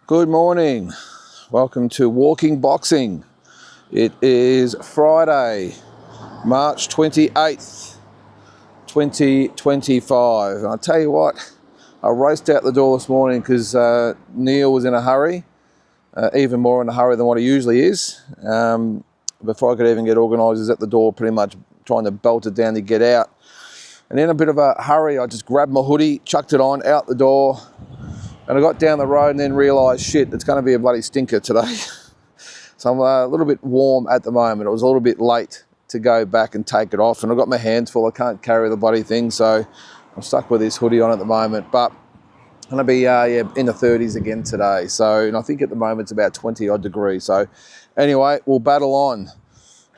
Good morning. Welcome to Walking Boxing. It is Friday, March 28th, 2025. And I'll tell you what, I raced out the door this morning because Neil was in a hurry, even more in a hurry than what he usually is. Before I could even get organised, he was at the door pretty much trying to belt it down to get out. And in a bit of a hurry, I just grabbed my hoodie, chucked it on, out the door. And I got down the road and then realised, shit, it's going to be a bloody stinker today. So I'm a little bit warm at the moment. It was a little bit late to go back and take it off. And I've got my hands full. I can't carry the bloody thing. So I'm stuck with this hoodie on at the moment. But I'm going to be in the 30s again today. So and I think at the moment it's about 20 odd degrees. So anyway, we'll battle on.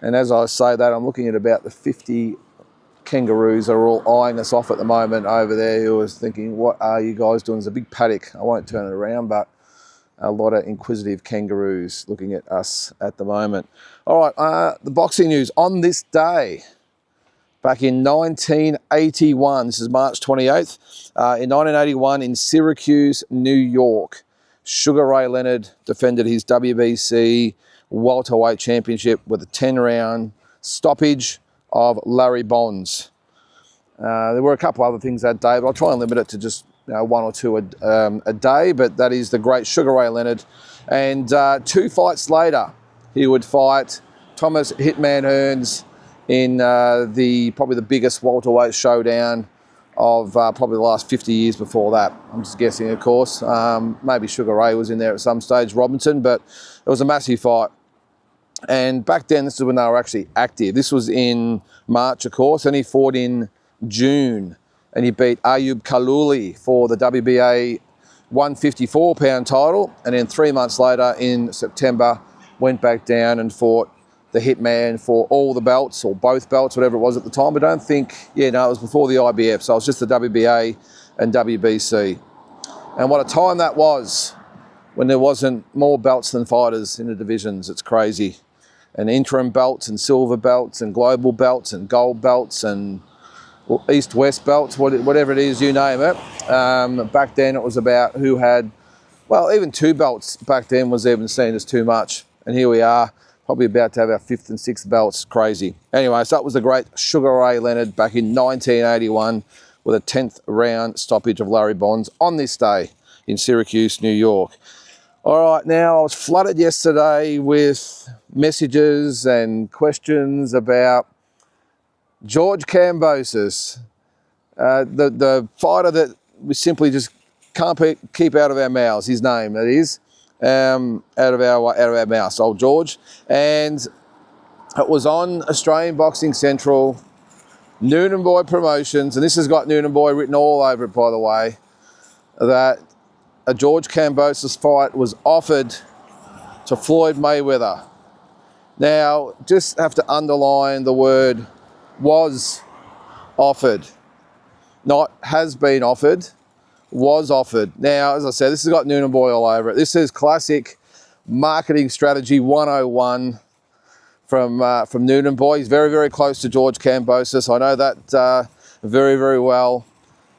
And as I say that, I'm looking at about the 50 kangaroos are all eyeing us off at the moment over there, who was thinking, what are you guys doing? There's a big paddock. I won't turn it around, but a lot of inquisitive kangaroos looking at us at the moment. All right, the boxing news on this day. Back in 1981, this is March 28th, in 1981 in Syracuse, New York, Sugar Ray Leonard defended his WBC welterweight championship with a 10-round stoppage of Larry Bonds. There were a couple other things that day, but I'll try and limit it to just one or two a day, but that is the great Sugar Ray Leonard. And 2 fights later, he would fight Thomas Hitman Hearns in probably the biggest welterweight showdown of probably the last 50 years before that. I'm just guessing, of course. Maybe Sugar Ray was in there at some stage, Robinson, but it was a massive fight. And back then, this is when they were actually active. This was in March, of course, and he fought in June. And he beat Ayub Kalouli for the WBA 154-pound title. And then 3 months later, in September, went back down and fought the Hitman for all the belts, or both belts, whatever it was at the time. But I don't think, it was before the IBF. So it was just the WBA and WBC. And what a time that was when there wasn't more belts than fighters in the divisions. It's crazy. And interim belts and silver belts and global belts and gold belts and east-west belts, whatever it is, you name it. Back then it was about who had, even 2 belts back then was even seen as too much. And here we are, probably about to have our 5th and 6th belts. Crazy. Anyway, so that was the great Sugar Ray Leonard back in 1981 with a 10th round stoppage of Larry Bonds on this day in Syracuse, New York. All right, now I was flooded yesterday with messages and questions about George Kambosos, the fighter that we simply just can't keep out of our mouths. His name, that is, out of our mouths, old George. And it was on Australian Boxing Central, Noonan Boy Promotions, and this has got Noonan Boy written all over it, by the way, that a George Kambosos fight was offered to Floyd Mayweather. Now, just have to underline the word was offered, not has been offered, was offered. Now, as I said, this has got Noonan Boy all over it. This is classic marketing strategy 101 from Noonan Boy. He's very, very close to George Kambosos. I know that very, very well.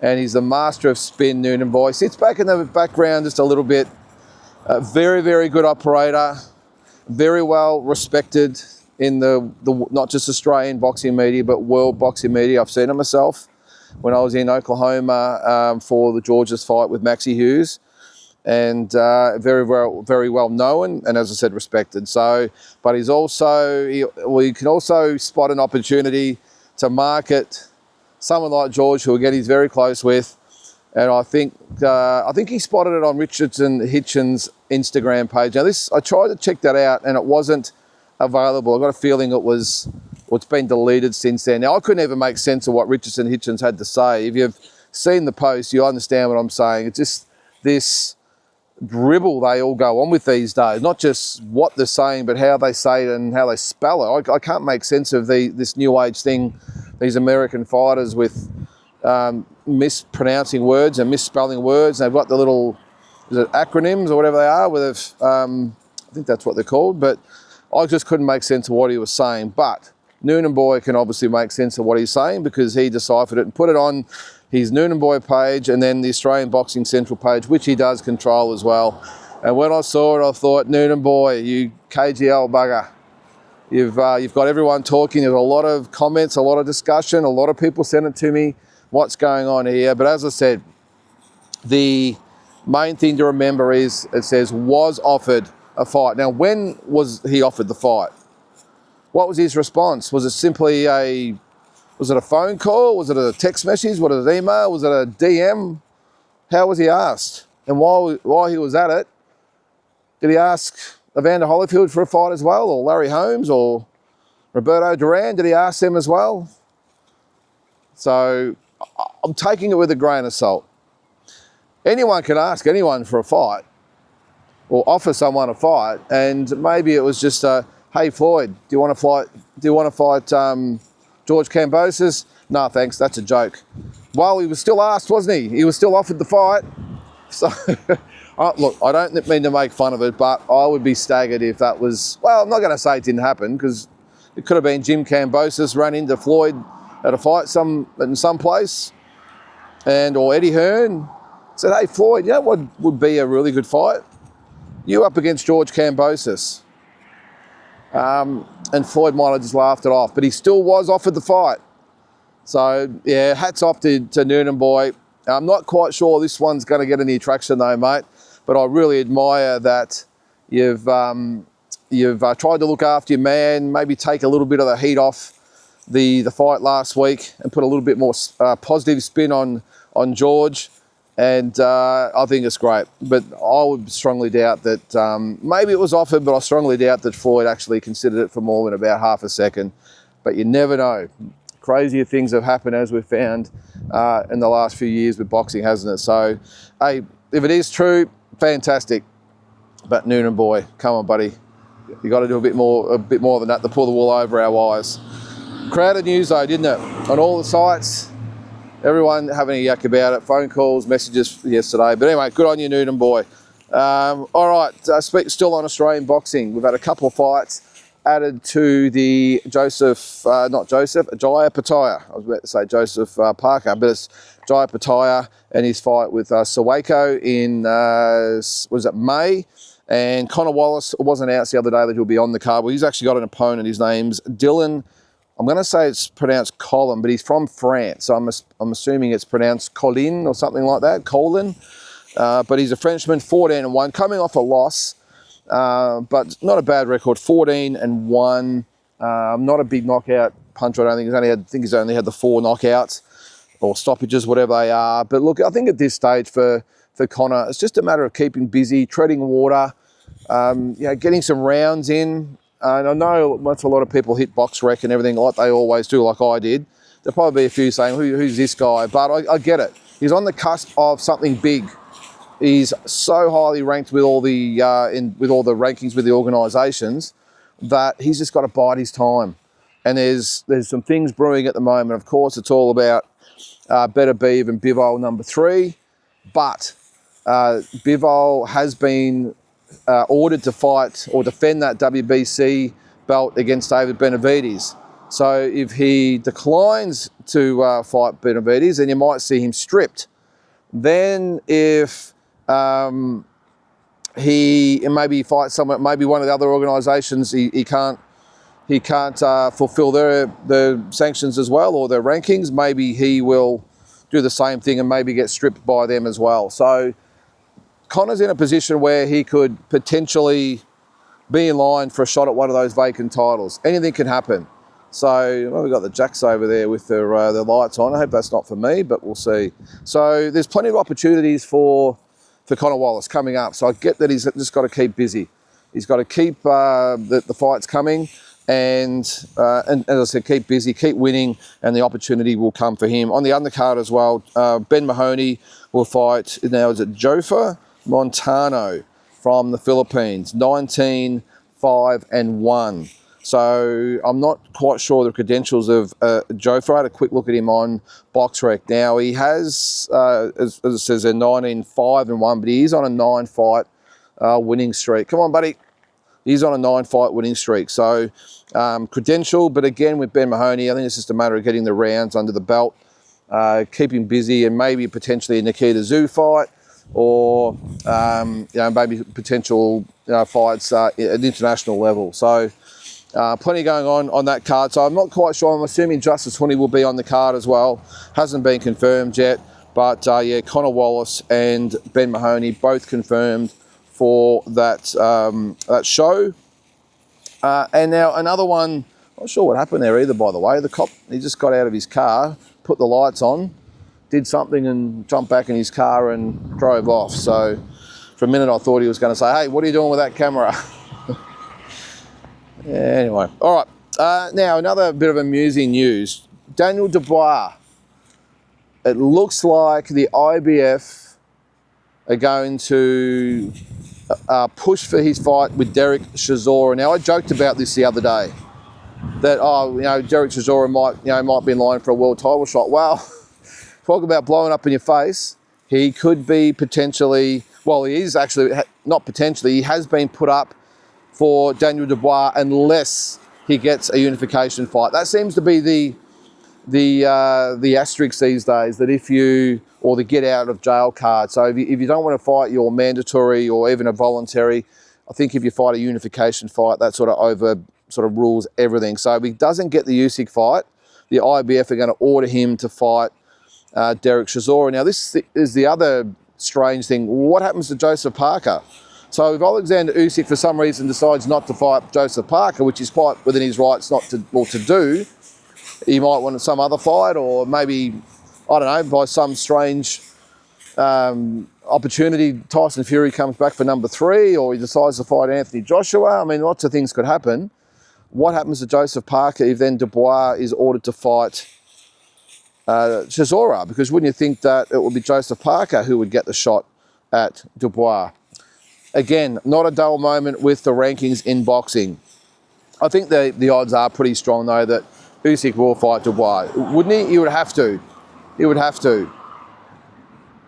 And he's the master of spin, Noonan Boy. Sits back in the background just a little bit. Very, very good operator. Very well respected in the not just Australian boxing media, but world boxing media. I've seen it myself when I was in Oklahoma for the George's fight with Maxie Hughes. And very well known, and as I said, respected. So, but he's also, you can also spot an opportunity to market someone like George, who again he's very close with, and I think he spotted it on Richardson Hitchens' Instagram page. Now I tried to check that out, and it wasn't available. I got a feeling it's been deleted since then. Now I couldn't even make sense of what Richardson Hitchens had to say. If you've seen the post, you understand what I'm saying. It's just this dribble they all go on with these days, not just what they're saying, but how they say it and how they spell it. I can't make sense of this new age thing, these American fighters with mispronouncing words and misspelling words. And they've got the little, is it acronyms or whatever they are, I think that's what they're called, but I just couldn't make sense of what he was saying. But Noonan Boy can obviously make sense of what he's saying because he deciphered it and put it on his Noonan Boy page and then the Australian Boxing Central page, which he does control as well. And when I saw it, I thought, Noonan boy, you KGL bugger. You've got everyone talking. There's a lot of comments, a lot of discussion, a lot of people sent it to me. What's going on here? But as I said, the main thing to remember is it says was offered a fight. Now, when was he offered the fight? What was his response? Was it simply was it a phone call? Was it a text message? Was it an email? Was it a DM? How was he asked? And while he was at it, did he ask Evander Holyfield for a fight as well, or Larry Holmes, or Roberto Duran? Did he ask them as well? So I'm taking it with a grain of salt. Anyone can ask anyone for a fight or offer someone a fight, and maybe it was just hey Floyd, do you want to fight George Kambosos? No, thanks, that's a joke. Well, he was still asked, wasn't he? He was still offered the fight. So, look, I don't mean to make fun of it, but I would be staggered if that was, well, I'm not going to say it didn't happen, because it could have been Jim Kambosos ran into Floyd at a fight in some place, or Eddie Hearn said, hey Floyd, you know what would be a really good fight? You up against George Kambosos. And Floyd might have just laughed it off, but he still was offered the fight. So, yeah, hats off to Noonan boy. I'm not quite sure this one's going to get any traction though, mate, but I really admire that you've tried to look after your man, maybe take a little bit of the heat off the fight last week and put a little bit more positive spin on George. And I think it's great, but I would strongly doubt that, maybe it was offered, but I strongly doubt that Floyd actually considered it for more than about half a second. But you never know. Crazier things have happened, as we've found in the last few years with boxing, hasn't it? So, hey, if it is true, fantastic. But Noonan boy, come on, buddy. You got to do a bit more than that to pull the wool over our eyes. Crowded news though, didn't it? On all the sites. Everyone having a yak about it, phone calls, messages yesterday. But anyway, good on you, Noonan boy. All right, still on Australian boxing. We've had a couple of fights added to the Jaya Pataya. I was about to say Joseph Parker, but it's Jaya Pataya and his fight with Sawako in, was it May? And Connor Wallace wasn't announced the other day that he'll be on the card. Well, he's actually got an opponent. His name's Dylan. I'm going to say it's pronounced Colin, but he's from France. So I'm assuming it's pronounced Colin or something like that, Colin. But he's a Frenchman, 14-1, coming off a loss, but not a bad record, 14-1. Not a big knockout puncher, I don't think. I think he's only had the 4 knockouts or stoppages, whatever they are. But look, I think at this stage for Connor, it's just a matter of keeping busy, treading water, getting some rounds in. And I know once a lot of people hit box rec and everything like they always do, like I did, there'll probably be a few saying, who's this guy? But I get it. He's on the cusp of something big. He's so highly ranked with all the rankings with the organisations that he's just got to bide his time. And there's some things brewing at the moment. Of course, it's all about Better Beav and Bivol number 3. But Bivol has been ordered to fight or defend that WBC belt against David Benavides. So if he declines to fight Benavides, then you might see him stripped. Then if he maybe fights someone, maybe one of the other organisations, he can't fulfil their sanctions as well or their rankings, maybe he will do the same thing and maybe get stripped by them as well. So Connor's in a position where he could potentially be in line for a shot at one of those vacant titles. Anything can happen. So we've got the Jacks over there with their lights on. I hope that's not for me, but we'll see. So there's plenty of opportunities for Connor Wallace coming up. So I get that he's just got to keep busy. He's got to keep the fights coming and as I said, keep busy, keep winning, and the opportunity will come for him. On the undercard as well, Ben Mahoney will fight, now is it Jofa Montano from the Philippines, 19-5-1. So I'm not quite sure the credentials of Jofa. I had a quick look at him on BoxRec. Now he has, as it says there, 19-5-1, but he is on a 9-fight winning streak. Come on, buddy. He's on a 9-fight winning streak. So credential, but again with Ben Mahoney, I think it's just a matter of getting the rounds under the belt, keeping busy, and maybe potentially a Nikita Tszyu fight. or maybe potential fights at international level. So plenty going on that card. So I'm not quite sure. I'm assuming Justice Honey will be on the card as well. Hasn't been confirmed yet. But Connor Wallace and Ben Mahoney both confirmed for that show. And now another one, not sure what happened there either, by the way. The cop, he just got out of his car, put the lights on, did something and jumped back in his car and drove off. So for a minute I thought he was going to say, hey, what are you doing with that camera? Yeah, anyway, all right. Now another bit of amusing news. Daniel Dubois. It looks like the IBF are going to push for his fight with Derek Chisora. Now, I joked about this the other day, that Derek Chisora might be in line for a world title shot. Well, talk about blowing up in your face. He could be potentially, well, he is actually not potentially. He has been put up for Daniel Dubois unless he gets a unification fight. That seems to be the asterisk these days, that if you, or the get out of jail card. So if you don't want to fight your mandatory or even a voluntary, I think if you fight a unification fight, that sort of rules everything. So if he doesn't get the Usyk fight, the IBF are going to order him to fight Derek Chisora. Now this is the other strange thing. What happens to Joseph Parker? So if Alexander Usyk for some reason decides not to fight Joseph Parker, which is quite within his rights not to, or to do, he might want some other fight, or maybe, I don't know, by some strange opportunity, Tyson Fury comes back for number 3, or he decides to fight Anthony Joshua. I mean, lots of things could happen. What happens to Joseph Parker if then Dubois is ordered to fight Chisora? Because wouldn't you think that it would be Joseph Parker who would get the shot at Dubois? Again, not a dull moment with the rankings in boxing. I think the odds are pretty strong, though, that Usyk will fight Dubois. Wouldn't he? He would have to. He would have to.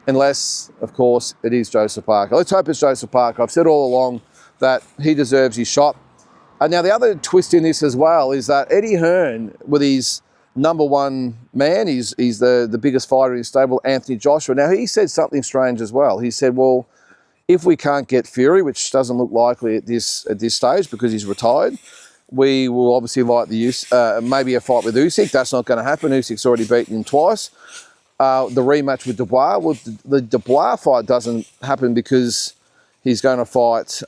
Unless, of course, it is Joseph Parker. Let's hope it's Joseph Parker. I've said all along that he deserves his shot. And now the other twist in this as well is that Eddie Hearn, with his number 1 man, he's the biggest fighter in his stable, Anthony Joshua. Now, he said something strange as well. He said, well, if we can't get Fury, which doesn't look likely at this stage because he's retired, we will obviously like maybe a fight with Usyk. That's not going to happen. Usyk's already beaten him twice. The rematch with Dubois, well, the Dubois fight doesn't happen because he's going to fight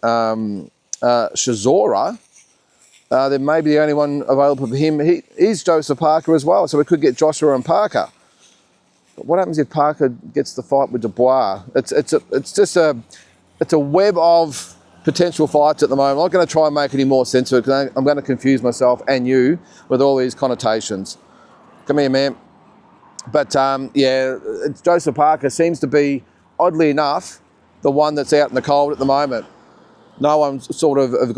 Chisora. Then maybe the only one available for him is Joseph Parker as well. So we could get Joshua and Parker. But what happens if Parker gets the fight with Dubois? It's a web of potential fights at the moment. I'm not going to try and make any more sense of it because I'm going to confuse myself and you with all these connotations. Come here, man. But Joseph Parker seems to be, oddly enough, the one that's out in the cold at the moment. No one sort of has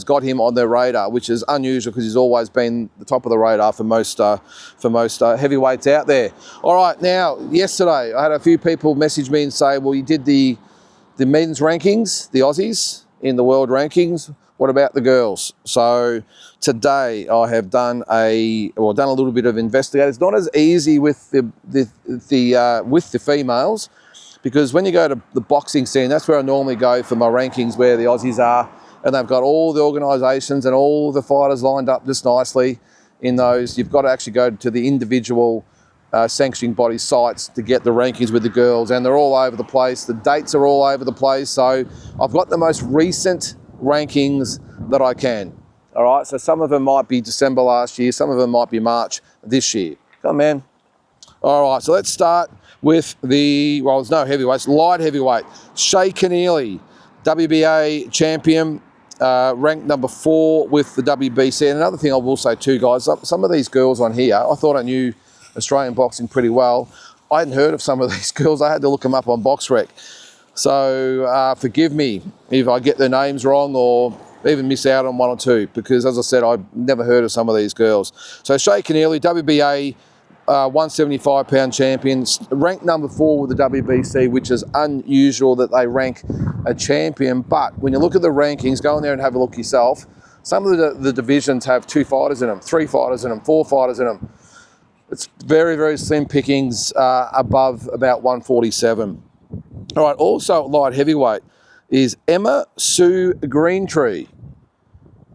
got him on their radar, which is unusual because he's always been the top of the radar for most heavyweights out there. All right, now yesterday I had a few people message me and say, well, you did the men's rankings, the Aussies in the world rankings. What about the girls? So today I have done a little bit of investigating. It's not as easy with the females, because when you go to the boxing scene, that's where I normally go for my rankings, where the Aussies are, and they've got all the organisations and all the fighters lined up just nicely in those. You've got to actually go to the individual sanctioning body sites to get the rankings with the girls, and they're all over the place. The dates are all over the place. So I've got the most recent rankings that I can. All right, so some of them might be December last year, some of them might be March this year. Come on, man. All right, so let's start with there's no heavyweights, light heavyweight. Shay Keneally, WBA champion, ranked number 4 with the WBC. And another thing I will say too, guys, some of these girls on here, I thought I knew Australian boxing pretty well. I hadn't heard of some of these girls. I had to look them up on BoxRec. So forgive me if I get their names wrong or even miss out on one or two, because as I said, I've never heard of some of these girls. So Shay Keneally, WBA 175-pound champion, ranked number 4 with the WBC, which is unusual that they rank a champion. But when you look at the rankings, go in there and have a look yourself. Some of the divisions have 2 fighters in them, 3 fighters in them, 4 fighters in them. It's very, very slim pickings above about 147. All right, also at light heavyweight is Emma Sue Greentree.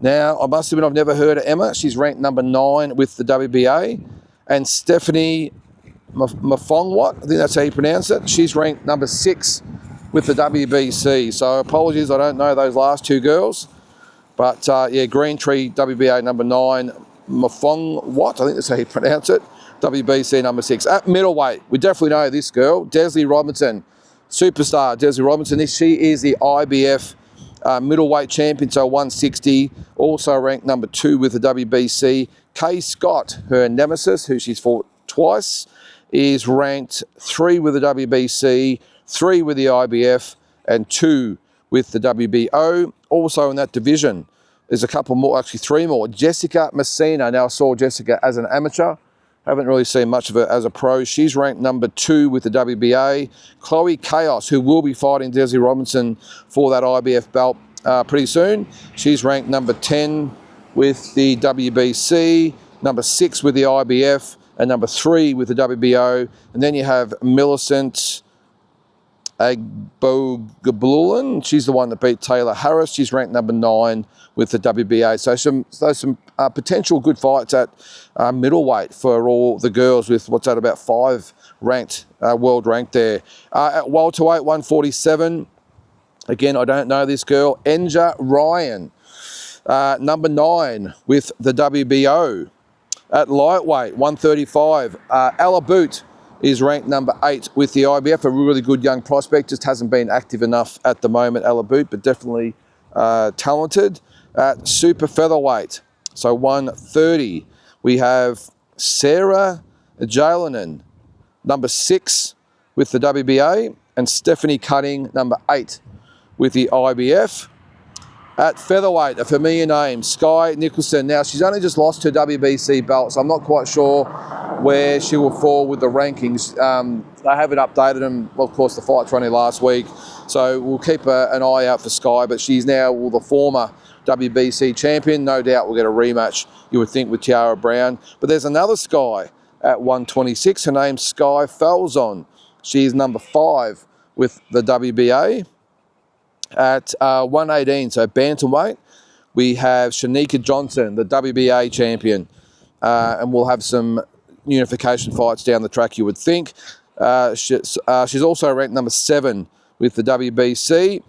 Now, I must admit I've never heard of Emma. She's ranked number 9 with the WBA. And Stephanie Mafongwat, I think that's how you pronounce it. She's ranked number 6 with the WBC. So apologies, I don't know those last two girls. But yeah, Greentree, WBA number 9. Mafongwat, I think that's how you pronounce it. WBC number 6. At middleweight, we definitely know this girl, Desley Robinson. Superstar Desley Robinson. She is the IBF middleweight champion, so 160. Also ranked number 2 with the WBC. Kay Scott, her nemesis, who she's fought twice, is ranked 3 with the WBC, 3 with the IBF, and 2 with the WBO. Also in that division, there's a couple more, actually 3 more. Jessica Messina. Now I saw Jessica as an amateur. Haven't really seen much of her as a pro. She's ranked number 2 with the WBA. Chloe Chaos, who will be fighting Desley Robinson for that IBF belt pretty soon. She's ranked number 10 with the WBC, number 6 with the IBF, and number 3 with the WBO. And then you have Millicent Agbogablulan. She's the one that beat Taylor Harris. She's ranked number 9 with the WBA. So some potential good fights at middleweight for all the girls, with what's that, about 5 ranked, world ranked there. At welterweight, 147. Again, I don't know this girl. Enja Ryan, number 9 with the WBO. At lightweight, 135. Ella Boot is ranked number 8 with the IBF, a really good young prospect, just hasn't been active enough at the moment, Ella Boot, but definitely talented. At super featherweight, so 130, we have Sarah Jalanen, number 6 with the WBA, and Stephanie Cutting, number 8 with the IBF. At featherweight, a familiar name, Sky Nicholson. Now, she's only just lost her WBC belt, so I'm not quite sure where she will fall with the rankings. They haven't updated them. Well, of course, the fights were only last week, so we'll keep an eye out for Sky, but she's now the former WBC champion. No doubt we'll get a rematch, you would think, with Tiara Brown. But there's another Sky at 126. Her name's Sky Falzon. She's number 5 with the WBA. At 118, so bantamweight, we have Shanika Johnson, the WBA champion, and we'll have some unification fights down the track, you would think. She's also ranked number 7 with the WBC.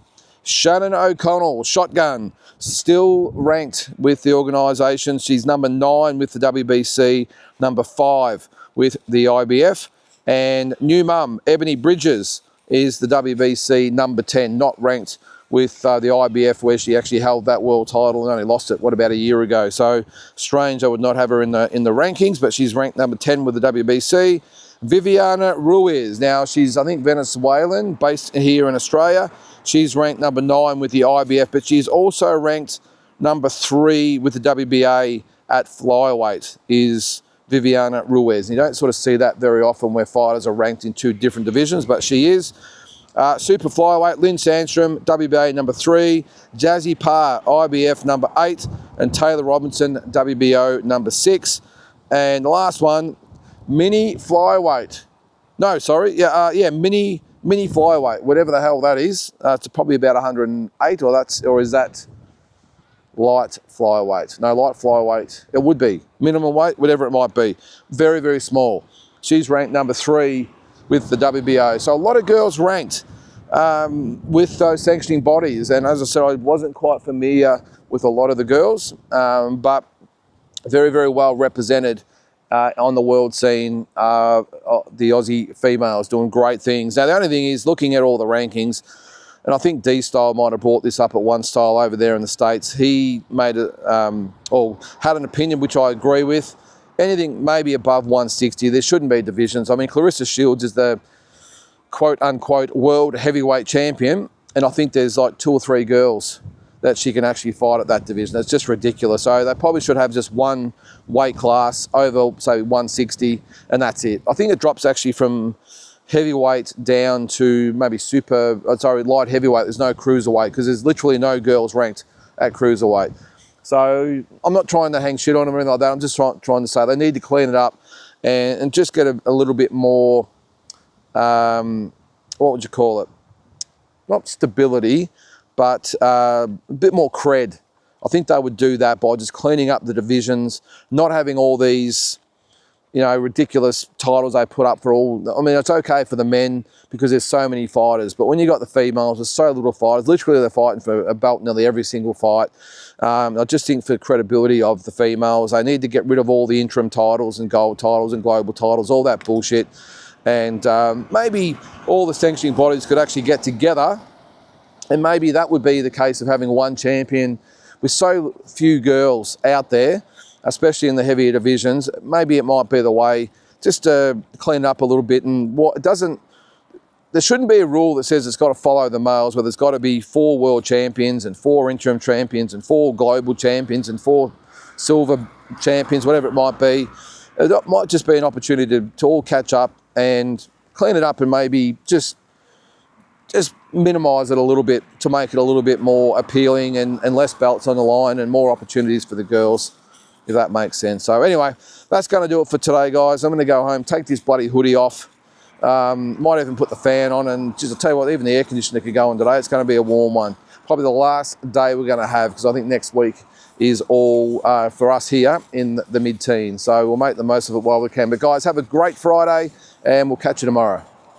Shannon O'Connell, shotgun, still ranked with the organisation. She's number 9 with the WBC, number 5 with the IBF. And new mum, Ebony Bridges, is the WBC number 10, not ranked with the IBF, where she actually held that world title and only lost it, about a year ago. So strange I would not have her in the rankings, but she's ranked number 10 with the WBC. Viviana Ruiz. Now, she's, I think, Venezuelan, based here in Australia. She's ranked number 9 with the IBF, but she's also ranked number 3 with the WBA at flyweight, is Viviana Ruiz. And you don't sort of see that very often where fighters are ranked in 2 different divisions, but she is. Super flyweight, Lynn Sandstrom, WBA number 3, Jazzy Parr, IBF number 8, and Taylor Robinson, WBO number 6. And the last one, mini flyweight. No, sorry, mini flyweight, whatever the hell that is. It's probably about 108, or is that light flyweight? No, light flyweight. It would be minimum weight, whatever it might be. Very, very small. She's ranked number 3 with the WBO. So a lot of girls ranked with those sanctioning bodies. And as I said, I wasn't quite familiar with a lot of the girls, but very, very well represented on the world scene. The Aussie females doing great things. Now, the only thing is, looking at all the rankings, and I think D-Style might have brought this up at One Style over there in the States. He made or had an opinion which I agree with. Anything maybe above 160, there shouldn't be divisions. I mean, Clarissa Shields is the quote-unquote world heavyweight champion, and I think there's like 2 or 3 girls that she can actually fight at that division. It's just ridiculous. So they probably should have just one weight class over, say, 160, and that's it. I think it drops actually from heavyweight down to maybe light heavyweight. There's no cruiserweight, because there's literally no girls ranked at cruiserweight. So I'm not trying to hang shit on them or anything like that. I'm just trying to say they need to clean it up and just get a little bit more what would you call it? Not stability, but a bit more cred. I think they would do that by just cleaning up the divisions, not having all these, you know, ridiculous titles they put up for all. I mean, it's okay for the men because there's so many fighters, but when you got the females, there's so little fighters. Literally, they're fighting for a belt nearly every single fight. I just think for credibility of the females, they need to get rid of all the interim titles and gold titles and global titles, all that bullshit. And maybe all the sanctioning bodies could actually get together, and maybe that would be the case of having one champion. With so few girls out there, especially in the heavier divisions, maybe it might be the way just to clean it up a little bit. And what it doesn't, there shouldn't be a rule that says it's got to follow the males, where there's got to be 4 world champions and 4 interim champions and 4 global champions and 4 silver champions, whatever it might be. It might just be an opportunity to all catch up and clean it up, and maybe just minimise it a little bit to make it a little bit more appealing, and less belts on the line and more opportunities for the girls, if that makes sense. So anyway, that's going to do it for today, guys. I'm going to go home, take this bloody hoodie off, might even put the fan on, and just, I'll tell you what, even the air conditioner could go on today. It's going to be a warm one. Probably the last day we're going to have, because I think next week is all for us here in the mid-teens. So we'll make the most of it while we can. But guys, have a great Friday, and we'll catch you tomorrow.